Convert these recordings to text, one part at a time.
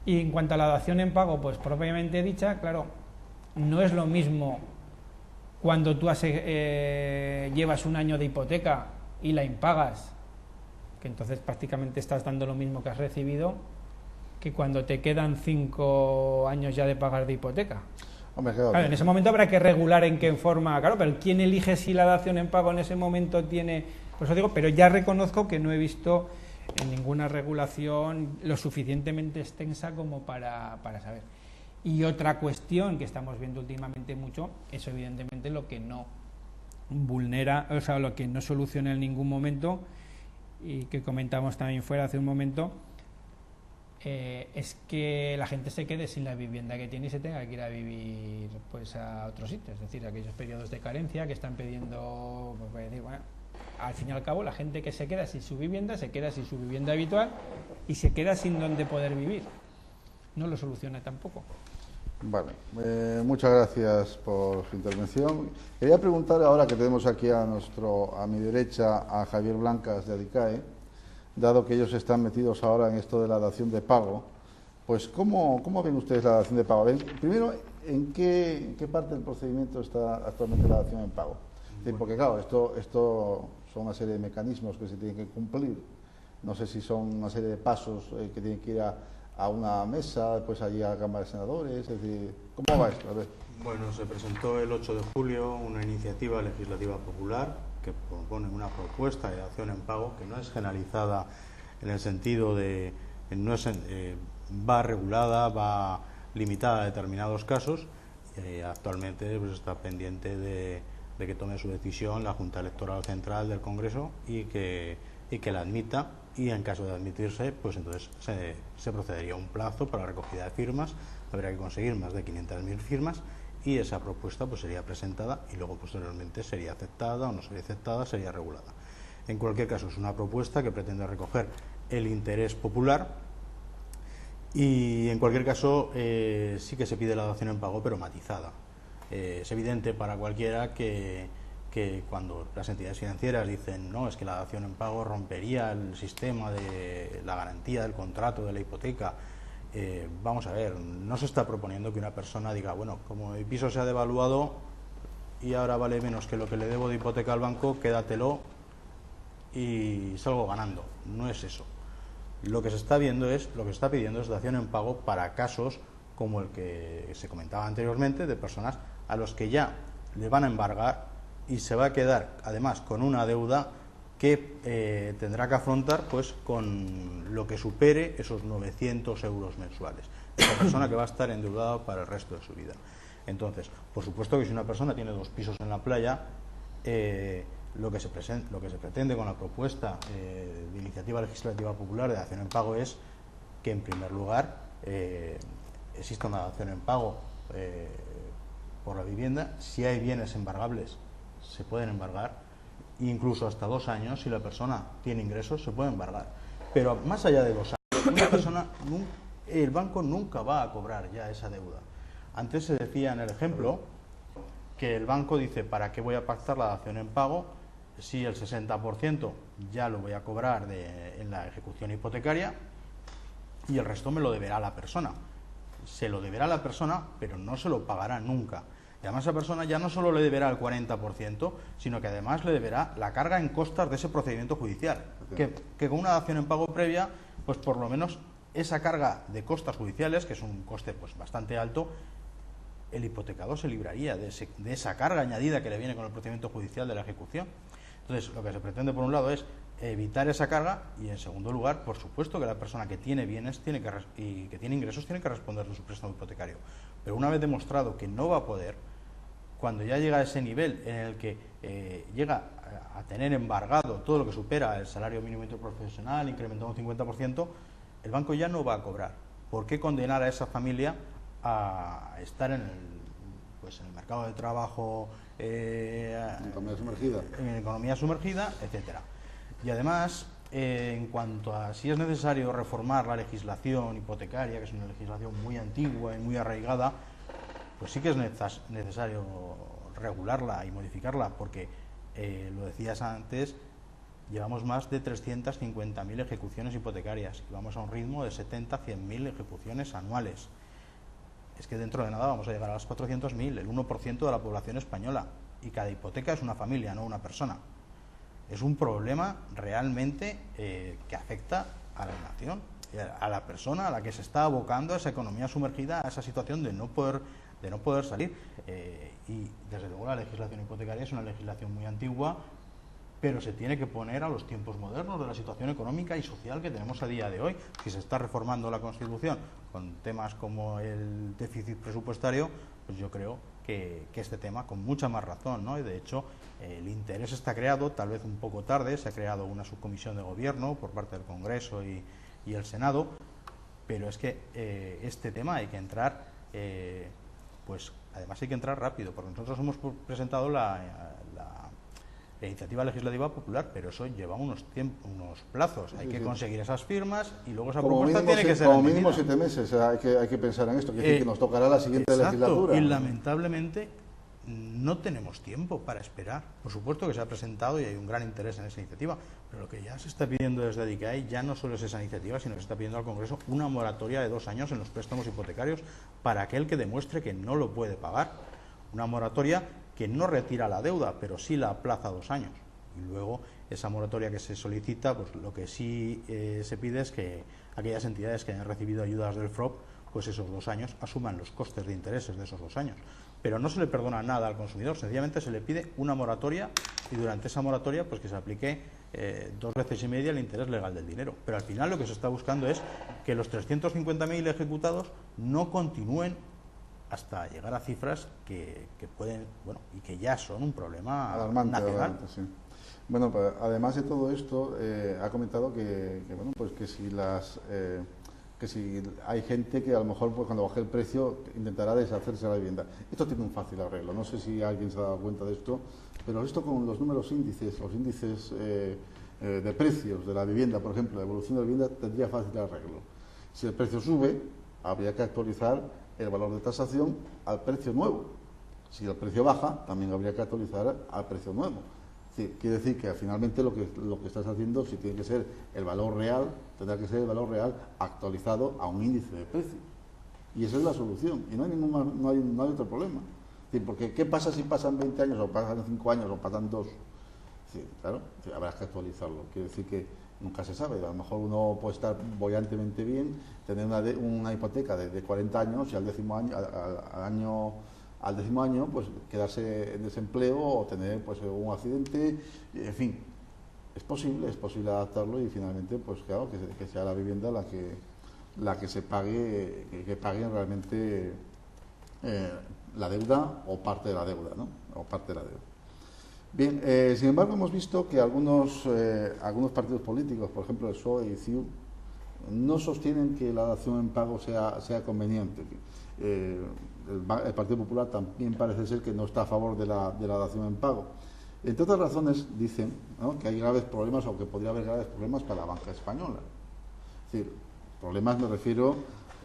Y en cuanto a la dación en pago, pues propiamente dicha, claro, no es lo mismo cuando tú llevas un año de hipoteca y la impagas, que entonces prácticamente estás dando lo mismo que has recibido, que cuando te quedan 5 años ya de pagar de hipoteca. Hombre, claro, Claro, en ese momento habrá que regular en qué forma, claro, pero ¿quién elige si la dación en pago en ese momento tiene...? Por eso digo, pero ya reconozco que no he visto en ninguna regulación lo suficientemente extensa como para saber. Y otra cuestión que estamos viendo últimamente mucho es evidentemente lo que no vulnera, o sea, lo que no soluciona en ningún momento, y que comentamos también fuera hace un momento, es que la gente se quede sin la vivienda que tiene y se tenga que ir a vivir pues a otro sitio, es decir, aquellos periodos de carencia que están pidiendo, pues, decir, bueno, al fin y al cabo la gente que se queda sin su vivienda se queda sin su vivienda habitual y se queda sin donde poder vivir, no lo soluciona tampoco. vale. Muchas gracias por su intervención. Quería preguntar ahora que tenemos aquí a mi derecha a Javier Blancas de Adicae, dado que ellos están metidos ahora en esto de la dación de pago, pues ¿cómo ven ustedes la dación de pago? Primero, ¿en qué parte del procedimiento está actualmente la dación en pago? Porque claro, esto son una serie de mecanismos que se tienen que cumplir. No sé si son una serie de pasos que tienen que ir a una mesa, después allí a la Cámara de Senadores, es decir, ¿cómo va esto? A ver. Bueno, se presentó el 8 de julio una iniciativa legislativa popular que propone una propuesta de dación en pago que no es generalizada en el sentido de, no es, va regulada, va limitada a determinados casos. Actualmente pues, está pendiente de que tome su decisión la Junta Electoral Central del Congreso y que la admita, y en caso de admitirse, pues entonces se procedería a un plazo para la recogida de firmas. Habría que conseguir más de 500.000 firmas y esa propuesta pues sería presentada y luego posteriormente sería aceptada o no sería aceptada, sería regulada. En cualquier caso, es una propuesta que pretende recoger el interés popular y en cualquier caso sí que se pide la dación en pago, pero matizada. Es evidente para cualquiera que cuando las entidades financieras dicen no, es que la dación en pago rompería el sistema de la garantía del contrato de la hipoteca, vamos a ver, no se está proponiendo que una persona diga, bueno, como mi piso se ha devaluado y ahora vale menos que lo que le debo de hipoteca al banco, quédatelo y salgo ganando. No es eso. Lo que se está pidiendo es dación en pago para casos como el que se comentaba anteriormente, de personas a los que ya le van a embargar y se va a quedar además con una deuda que tendrá que afrontar pues con lo que supere esos 900 euros mensuales. Esa persona que va a estar endeudada para el resto de su vida. Entonces, por supuesto que si una persona tiene 2 pisos en la playa, lo que se pretende con la propuesta de iniciativa legislativa popular de dación en pago es que, en primer lugar, exista una dación en pago por la vivienda. Si hay bienes embargables, se pueden embargar, incluso hasta 2 años. Si la persona tiene ingresos, se puede embargar, pero más allá de 2 años, una persona, el banco nunca va a cobrar ya esa deuda. Antes se decía en el ejemplo que el banco dice, ¿para qué voy a pactar la dación en pago si el 60% ya lo voy a cobrar en la ejecución hipotecaria y el resto me lo deberá la persona? Se lo deberá la persona, pero no se lo pagará nunca. Y además esa persona ya no solo le deberá el 40%, sino que además le deberá la carga en costas de ese procedimiento judicial. Que con una dación en pago previa, pues por lo menos esa carga de costas judiciales, que es un coste pues bastante alto, el hipotecador se libraría de esa carga añadida que le viene con el procedimiento judicial de la ejecución. Entonces, lo que se pretende por un lado es evitar esa carga y, en segundo lugar, por supuesto que la persona que tiene bienes y que tiene ingresos tiene que responder de su préstamo hipotecario. Pero una vez demostrado que no va a poder, cuando ya llega a ese nivel en el que llega a tener embargado todo lo que supera el salario mínimo interprofesional, incrementado un 50%, el banco ya no va a cobrar. ¿Por qué condenar a esa familia a estar en el mercado de trabajo, en economía sumergida, etcétera? Y además, en cuanto a si es necesario reformar la legislación hipotecaria, que es una legislación muy antigua y muy arraigada, pues sí que es necesario regularla y modificarla, porque, lo decías antes, llevamos más de 350.000 ejecuciones hipotecarias y vamos a un ritmo de 70 a 100.000 ejecuciones anuales. Es que dentro de nada vamos a llegar a las 400.000, el 1% de la población española, y cada hipoteca es una familia, no una persona. Es un problema realmente que afecta a la nación, a la persona a la que se está abocando a esa economía sumergida, a esa situación de no poder salir. Y desde luego la legislación hipotecaria es una legislación muy antigua, pero se tiene que poner a los tiempos modernos de la situación económica y social que tenemos a día de hoy. Si se está reformando la Constitución con temas como el déficit presupuestario, pues yo creo que este tema con mucha más razón, ¿no? Y de hecho el interés está creado, tal vez un poco tarde, se ha creado una subcomisión de gobierno por parte del Congreso y el Senado, pero es que este tema hay que entrar, pues además hay que entrar rápido, porque nosotros hemos presentado la iniciativa legislativa popular, pero eso lleva unos plazos, hay que conseguir esas firmas y luego esa propuesta tiene que ser como mínimo 7 meses, hay que pensar en esto, que nos tocará la siguiente legislatura. Y lamentablemente no tenemos tiempo para esperar. Por supuesto que se ha presentado y hay un gran interés en esa iniciativa, pero lo que ya se está pidiendo desde ADICAE ya no solo es esa iniciativa, sino que se está pidiendo al Congreso una moratoria de 2 años en los préstamos hipotecarios para aquel que demuestre que no lo puede pagar. Una moratoria que no retira la deuda, pero sí la aplaza 2 años. Y luego esa moratoria que se solicita, pues lo que sí se pide es que aquellas entidades que hayan recibido ayudas del FROB, pues esos 2 años asuman los costes de intereses de esos 2 años. Pero no se le perdona nada al consumidor, sencillamente se le pide una moratoria y durante esa moratoria pues que se aplique 2 veces y media el interés legal del dinero. Pero al final lo que se está buscando es que los 350.000 ejecutados no continúen hasta llegar a cifras que pueden, bueno, y que ya son un problema nacional. Sí. Bueno, pues, además de todo esto, ha comentado que bueno, pues que si hay gente que a lo mejor pues, cuando baje el precio intentará deshacerse de la vivienda. Esto tiene un fácil arreglo, no sé si alguien se ha dado cuenta de esto, pero esto con los números índices, los índices de precios de la vivienda, por ejemplo, la evolución de la vivienda tendría fácil arreglo. Si el precio sube, habría que actualizar el valor de tasación al precio nuevo. Si el precio baja, también habría que actualizar al precio nuevo. Quiere decir que finalmente lo que estás haciendo, si tiene que ser el valor real, tendrá que ser el valor real actualizado a un índice de precios. Y esa es la solución. Y no hay otro problema. Porque ¿qué pasa si pasan 20 años, o pasan 5 años, o pasan 2? Claro, habrá que actualizarlo. Quiere decir que nunca se sabe. A lo mejor uno puede estar bollantemente bien, tener una hipoteca de 40 años y al décimo año pues quedarse en desempleo o tener pues un accidente, en fin, es posible adaptarlo y finalmente pues claro que sea la vivienda la que se pague, que paguen realmente la deuda o parte de la deuda, ¿no? O parte de la deuda. Bien, sin embargo hemos visto que algunos partidos políticos, por ejemplo el PSOE y CiU, no sostienen que la dación en pago sea conveniente. El Partido Popular también parece ser que no está a favor de la dación en pago. Entre otras razones, dicen, ¿no?, que hay graves problemas o que podría haber graves problemas para la banca española. Es decir, problemas me refiero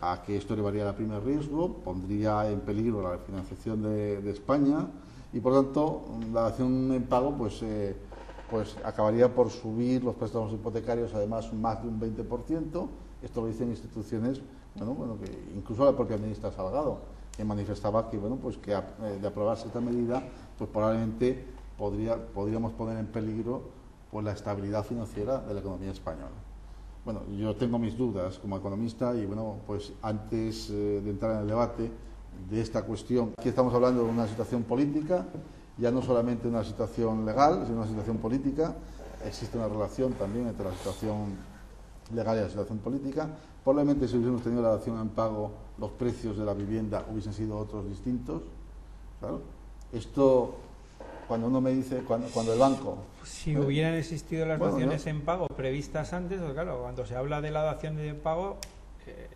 a que esto elevaría la prima de riesgo, pondría en peligro la financiación de España y, por tanto, la dación en pago pues acabaría por subir los préstamos hipotecarios, además, más de un 20%. Esto lo dicen instituciones, bueno, que incluso la propia ministra Salgado, que manifestaba que, bueno, pues que de aprobarse esta medida, pues probablemente podríamos poner en peligro pues la estabilidad financiera de la economía española. Bueno, yo tengo mis dudas como economista y, bueno, pues antes de entrar en el debate de esta cuestión, aquí estamos hablando de una situación política, ya no solamente una situación legal, sino una situación política. Existe una relación también entre la situación legal y la situación política. Probablemente si hubiésemos tenido la dación en pago, los precios de la vivienda hubiesen sido otros distintos. Claro. Esto, cuando uno me dice, cuando el banco... Si hubieran existido las daciones en pago previstas antes, pues claro, cuando se habla de la dación en pago,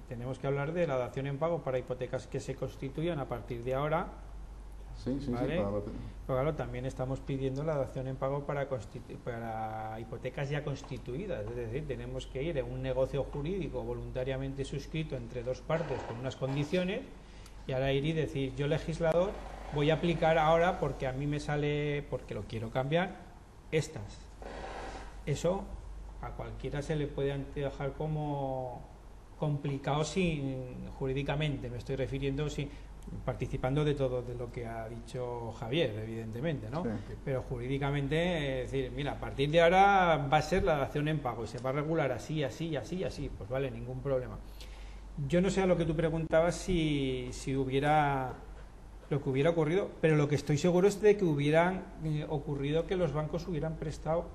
tenemos que hablar de la dación en pago para hipotecas que se constituyan a partir de ahora. Sí, ¿vale? Pero claro, también estamos pidiendo la dación en pago para hipotecas ya constituidas, es decir, tenemos que ir en un negocio jurídico voluntariamente suscrito entre dos partes con unas condiciones y ahora ir y decir, yo legislador voy a aplicar ahora porque a mí me sale, porque lo quiero cambiar, estas eso a cualquiera se le puede anteojar como complicado jurídicamente, me estoy refiriendo, participando de todo de lo que ha dicho Javier, evidentemente, ¿no? Sí. Pero jurídicamente, es decir, mira, a partir de ahora va a ser la dación en pago y se va a regular así, así, así, así, pues vale, ningún problema. Yo no sé a lo que tú preguntabas si hubiera lo que hubiera ocurrido, pero lo que estoy seguro es de que hubieran ocurrido que los bancos hubieran prestado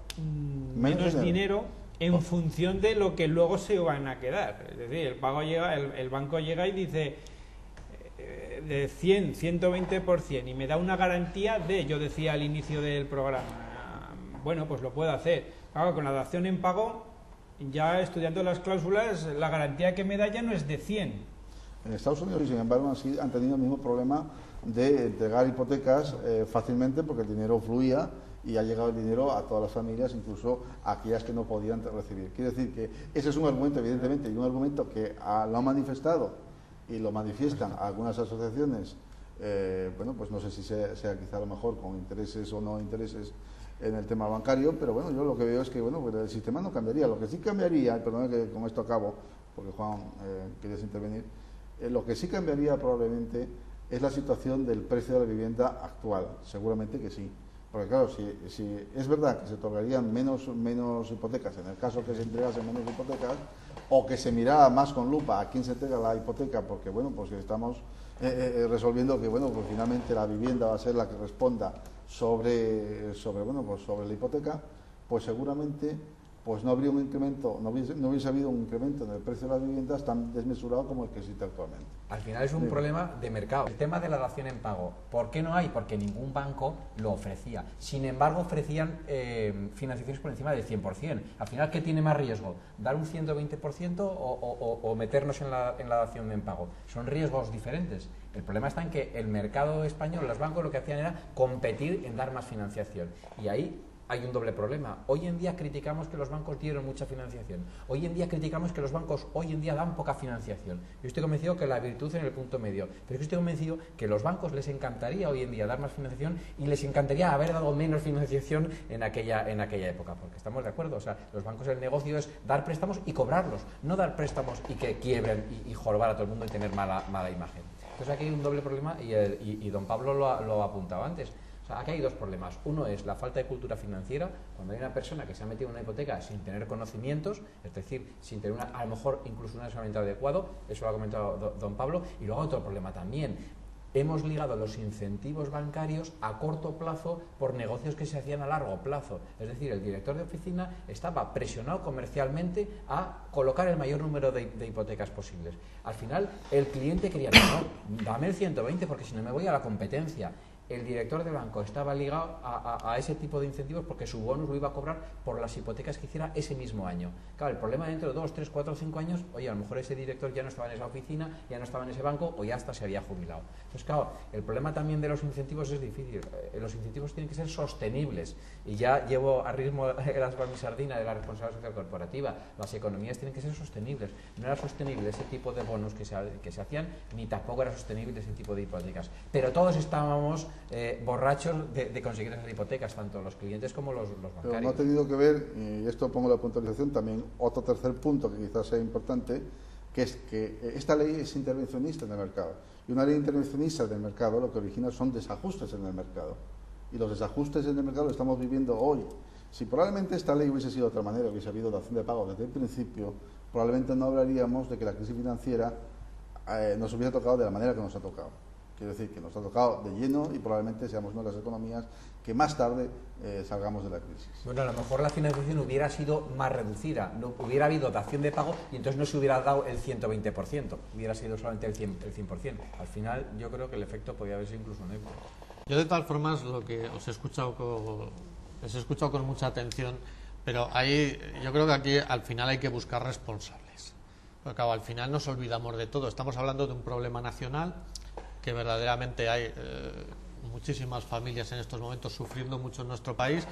menos dinero en función de lo que luego se van a quedar. Es decir, el banco llega y dice de 100, 120% y me da una garantía de, yo decía al inicio del programa, bueno, pues lo puedo hacer. Claro, con la dación en pago, ya estudiando las cláusulas, la garantía que me da ya no es de 100. En Estados Unidos, sin embargo, han tenido el mismo problema de entregar hipotecas fácilmente, porque el dinero fluía y ha llegado el dinero a todas las familias, incluso a aquellas que no podían recibir. Quiere decir que ese es un argumento, evidentemente, y un argumento que lo han manifestado y lo manifiestan algunas asociaciones, bueno, pues no sé si sea quizá a lo mejor con intereses o no intereses en el tema bancario, pero bueno, yo lo que veo es que bueno, pues el sistema no cambiaría. Lo que sí cambiaría, perdón que con esto acabo, porque Juan querías intervenir, lo que sí cambiaría probablemente es la situación del precio de la vivienda actual, seguramente que sí. Porque claro, si es verdad que se otorgarían menos hipotecas, en el caso que se entregasen menos hipotecas, o que se mirara más con lupa a quién se entrega la hipoteca, porque bueno, pues estamos resolviendo que bueno, pues finalmente la vivienda va a ser la que responda sobre la hipoteca, pues seguramente pues no habría un incremento, no hubiese habido un incremento en el precio de las viviendas tan desmesurado como el que existe actualmente. Al final es un problema de mercado. El tema de la dación en pago, ¿por qué no hay? Porque ningún banco lo ofrecía. Sin embargo, ofrecían financiaciones por encima del 100%. Al final, ¿qué tiene más riesgo? ¿Dar un 120% o meternos en la dación en pago? Son riesgos diferentes. El problema está en que el mercado español, los bancos lo que hacían era competir en dar más financiación. Y ahí hay un doble problema. Hoy en día criticamos que los bancos dieron mucha financiación. Hoy en día criticamos que los bancos hoy en día dan poca financiación. Yo estoy convencido que la virtud en el punto medio. Pero yo estoy convencido que a los bancos les encantaría hoy en día dar más financiación y les encantaría haber dado menos financiación en aquella época. Porque estamos de acuerdo. O sea, los bancos, el negocio es dar préstamos y cobrarlos. No dar préstamos y que quiebren y jorobar a todo el mundo y tener mala imagen. Entonces aquí hay un doble problema y don Pablo lo ha apuntado antes. O sea, aquí hay dos problemas. Uno es la falta de cultura financiera, cuando hay una persona que se ha metido en una hipoteca sin tener conocimientos, es decir, sin tener a lo mejor incluso un asesoramiento adecuado, eso lo ha comentado don Pablo, y luego otro problema también. Hemos ligado los incentivos bancarios a corto plazo por negocios que se hacían a largo plazo. Es decir, el director de oficina estaba presionado comercialmente a colocar el mayor número de hipotecas posibles. Al final, el cliente quería, no, dame el 120 porque si no me voy a la competencia. El director de banco estaba ligado a ese tipo de incentivos porque su bonus lo iba a cobrar por las hipotecas que hiciera ese mismo año. Claro, el problema dentro de 2, 3, 4, 5 años, oye, a lo mejor ese director ya no estaba en esa oficina, ya no estaba en ese banco o ya hasta se había jubilado. Entonces, claro, el problema también de los incentivos es difícil. Los incentivos tienen que ser sostenibles. Y ya llevo a ritmo el aspa mi sardina de la responsabilidad social corporativa. Las economías tienen que ser sostenibles. No era sostenible ese tipo de bonos que se hacían, ni tampoco era sostenible ese tipo de hipotecas. Pero todos estábamos borrachos de conseguir esas hipotecas, tanto los clientes como los bancarios. Pero no ha tenido que ver, y esto pongo la puntualización también, otro tercer punto que quizás sea importante, que es que esta ley es intervencionista en el mercado. Y una ley intervencionista del mercado lo que origina son desajustes en el mercado. Y los desajustes en el mercado lo estamos viviendo hoy. Si probablemente esta ley hubiese sido de otra manera, hubiese habido dación de pago desde el principio, probablemente no hablaríamos de que la crisis financiera nos hubiera tocado de la manera que nos ha tocado. Quiero decir que nos ha tocado de lleno y probablemente seamos una de las economías que más tarde salgamos de la crisis. Bueno, a lo mejor la financiación hubiera sido más reducida, no hubiera habido dación de pago y entonces no se hubiera dado el 120%, hubiera sido solamente el 100%. Al final yo creo que el efecto podría haber sido incluso negro. Yo de todas formas lo que os he escuchado con mucha atención, pero yo creo que aquí al final hay que buscar responsables. Porque claro, al final nos olvidamos de todo. Estamos hablando de un problema nacional que verdaderamente hay muchísimas familias en estos momentos sufriendo mucho en nuestro país